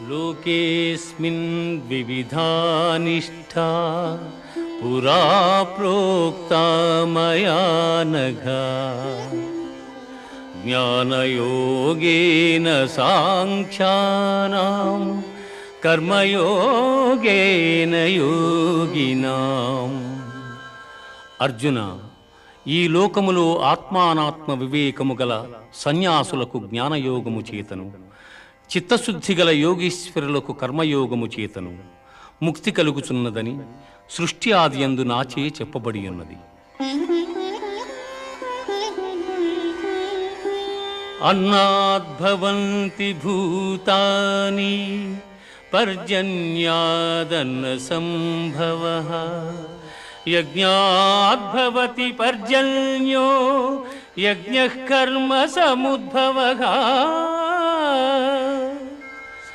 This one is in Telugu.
లోకేస్మిన్ వివిధా నిష్ఠా పురా ప్రోక్తా మయా నఘ జ్ఞానయోగేన సాంఖ్యానాం కర్మయోగేన యోగినాం. అర్జున, ఈ లోకములో ఆత్మానాత్మ వివేకము గల సన్యాసులకు జ్ఞానయోగము చేతను, చిత్తశుద్ధి గల యోగీశ్వరులకు కర్మయోగము చేతను ముక్తి కలుగుచున్నదని సృష్టి ఆదియందు నాచే చెప్పబడి ఉన్నది. అన్నాద్భవంతి భూతాని పర్జన్యాదన్న సంభవః యజ్ఞాద్భవతి పర్జన్యో యజ్ఞః కర్మ సముద్భవః.